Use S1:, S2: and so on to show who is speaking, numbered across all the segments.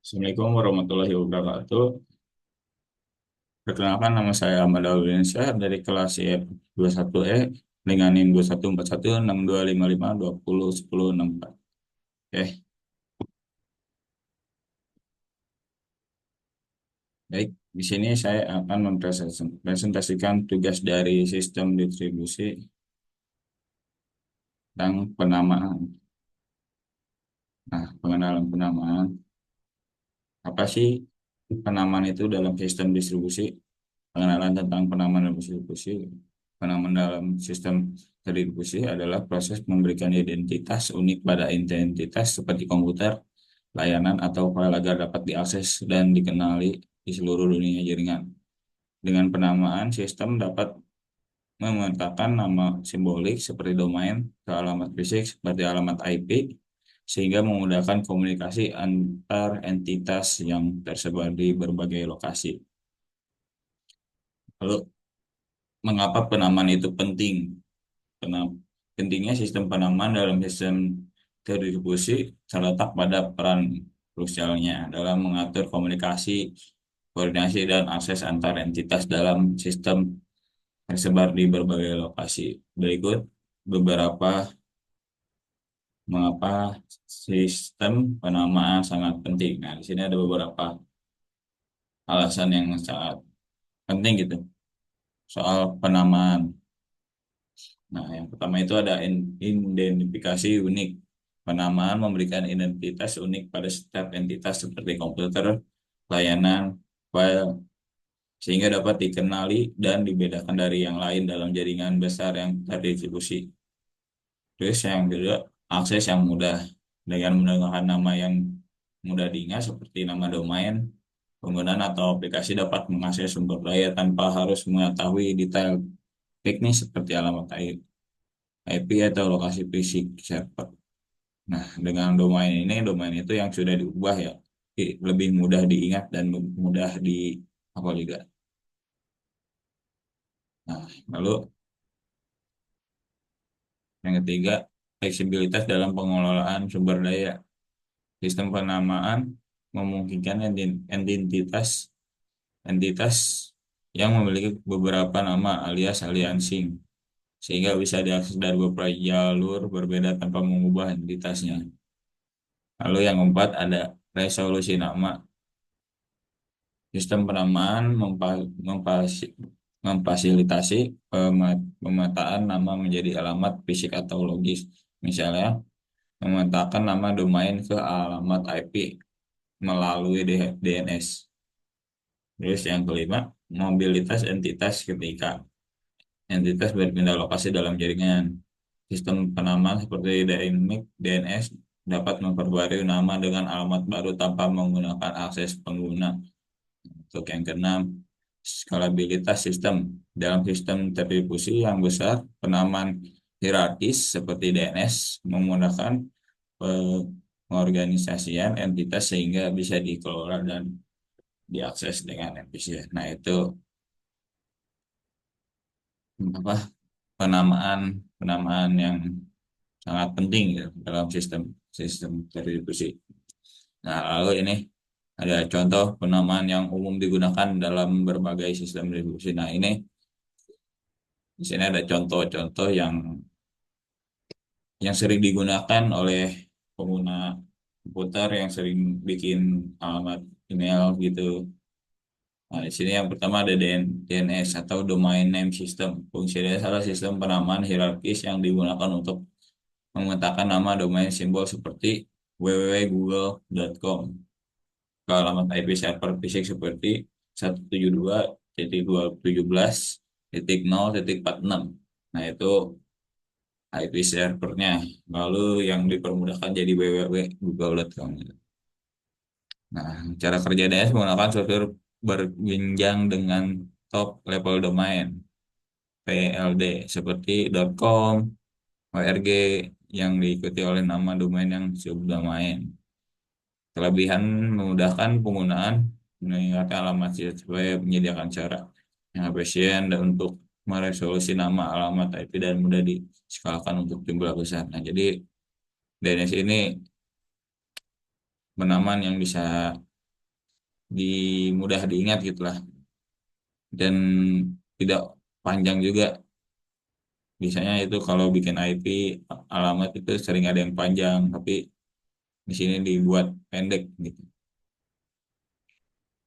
S1: Assalamualaikum warahmatullahi wabarakatuh. Perkenalkan nama saya Ahmad Auliansyah dari kelas IF 21E dengan NIM 21416255201064. Oke, baik. Di sini saya akan mempresentasikan tugas dari sistem distribusi tentang penamaan. Nah, pengenalan penamaan. Apa sih penamaan itu dalam sistem distribusi? Pengenalan tentang penamaan dalam distribusi. Penamaan dalam sistem distribusi adalah proses memberikan identitas unik pada identitas seperti komputer, layanan, atau file agar dapat diakses dan dikenali di seluruh dunia jaringan. Dengan penamaan, sistem dapat memetakan nama simbolik seperti domain ke alamat fisik seperti alamat IP, sehingga memudahkan komunikasi antar entitas yang tersebar di berbagai lokasi. Lalu, mengapa penamaan itu penting? Pentingnya sistem penamaan dalam sistem terdistribusi terletak pada peran krusialnya dalam mengatur komunikasi, koordinasi, dan akses antar entitas dalam sistem tersebar di berbagai lokasi. Berikut beberapa mengapa sistem penamaan sangat penting. Nah, di sini ada beberapa alasan yang sangat penting gitu soal penamaan. Nah, yang pertama itu ada identifikasi unik. Penamaan memberikan identitas unik pada setiap entitas seperti komputer, layanan, file, sehingga dapat dikenali dan dibedakan dari yang lain dalam jaringan besar yang terdistribusi. Terus yang kedua, akses yang mudah. Dengan menggunakan nama yang mudah diingat seperti nama domain, penggunaan atau aplikasi dapat mengakses sumber daya tanpa harus mengetahui detail teknis seperti alamat IP atau lokasi fisik server. Nah, dengan domain itu yang sudah diubah ya, lebih mudah diingat dan mudah di apa juga. Nah, lalu yang ketiga, fleksibilitas dalam pengelolaan sumber daya. Sistem penamaan memungkinkan entitas entitas yang memiliki beberapa nama alias aliansing, sehingga bisa diakses dari beberapa jalur berbeda tanpa mengubah entitasnya. Lalu yang keempat ada resolusi nama. Sistem penamaan memfasilitasi pemetaan nama menjadi alamat fisik atau logis. Misalnya, memetakan nama domain ke alamat IP melalui DNS. Terus yang kelima, mobilitas entitas ketika entitas berpindah lokasi dalam jaringan. Sistem penamaan seperti Dynamic DNS dapat memperbarui nama dengan alamat baru tanpa menggunakan akses pengguna. Untuk yang keenam, skalabilitas sistem. Dalam sistem terdistribusi yang besar, penamaan hierarkis seperti DNS memudahkan pengorganisasian entitas sehingga bisa dikelola dan diakses dengan efisien. Nah, itu apa penamaan penamaan yang sangat penting ya, dalam sistem sistem terdistribusi. Nah, lalu ini ada contoh penamaan yang umum digunakan dalam berbagai sistem distribusi. Nah, ini di sini ada contoh-contoh yang sering digunakan oleh pengguna komputer yang sering bikin alamat email gitu. Nah, di sini yang pertama ada DNS atau Domain Name System. Fungsi DNS adalah sistem penamaan hierarkis yang digunakan untuk memetakan nama domain simbol seperti www.google.com ke alamat IP server fisik seperti 172.217.0.46. Nah, itu IP servernya. Lalu yang dipermudahkan jadi www.google.com. Nah, cara kerja DNS menggunakan struktur berjenjang dengan top level domain PLD seperti .com, ORG yang diikuti oleh nama domain yang subdomain. Kelebihan memudahkan penggunaan mengingatkan alamat supaya menyediakan cara yang efisien dan untuk meresolusi nama alamat IP dan mudah diskalakan untuk jumlah besar. Nah, jadi DNS ini penamaan yang bisa mudah diingat gitulah, dan tidak panjang juga. Biasanya itu kalau bikin IP alamat itu sering ada yang panjang, tapi di sini dibuat pendek gitu.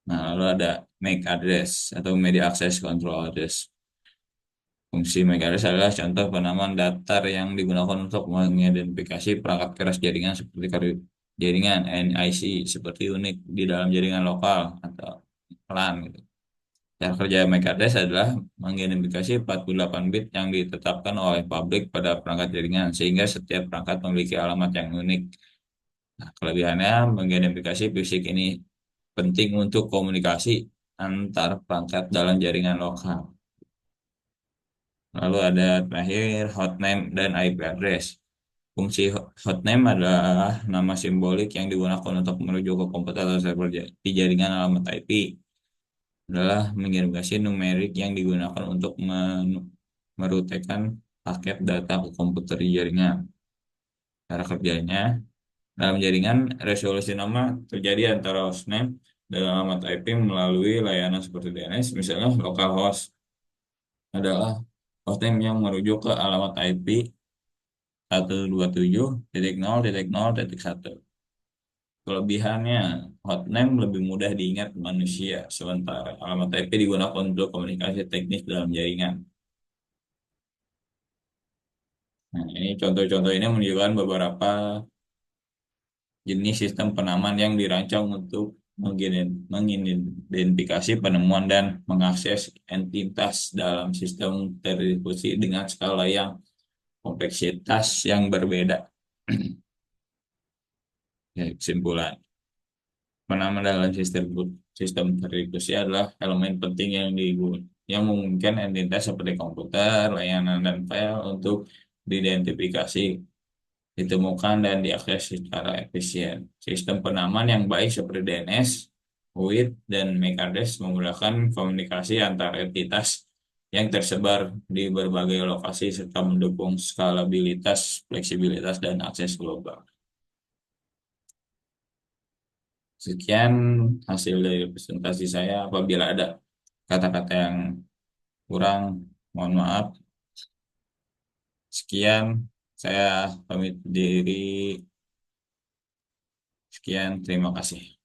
S1: Nah, lalu ada MAC address atau Media Access Control Address. Fungsi MAC address adalah contoh penamaan datar yang digunakan untuk mengidentifikasi perangkat keras jaringan seperti jaringan NIC seperti unik di dalam jaringan lokal atau LAN gitu. Cara kerja MAC address adalah mengidentifikasi 48 bit yang ditetapkan oleh pabrik pada perangkat jaringan sehingga setiap perangkat memiliki alamat yang unik. Nah, kelebihannya mengidentifikasi fisik ini penting untuk komunikasi antar perangkat dalam jaringan lokal. Lalu ada terakhir hotname dan IP address. Fungsi hotname adalah nama simbolik yang digunakan untuk merujuk ke komputer atau server di jaringan alamat IP. Adalah mengirimkan numerik yang digunakan untuk merutekan paket data ke komputer di jaringan. Cara kerjanya, dalam jaringan, resolusi nama terjadi antara hostname dan alamat IP melalui layanan seperti DNS. Misalnya, localhost adalah hostname yang merujuk ke alamat IP 127.0.0.1. Kelebihannya, hotname lebih mudah diingat manusia, sementara alamat IP digunakan untuk komunikasi teknis dalam jaringan. Nah, ini contoh-contoh ini menunjukkan beberapa jenis sistem penaman yang dirancang untuk mengidentifikasi penemuan dan mengakses entitas dalam sistem terdistribusi dengan skala yang kompleksitas yang berbeda. Ya, kesimpulan. Penaman dalam sistem terdistribusi adalah elemen penting yang memungkinkan entitas seperti komputer, layanan, dan file untuk diidentifikasi, ditemukan dan diakses secara efisien. Sistem penaman yang baik seperti DNS, UID, dan MAC memudahkan komunikasi antar entitas yang tersebar di berbagai lokasi serta mendukung skalabilitas, fleksibilitas, dan akses global. Sekian hasil dari presentasi saya. Apabila ada kata-kata yang kurang, mohon maaf. Sekian, saya pamit diri. Sekian, terima kasih.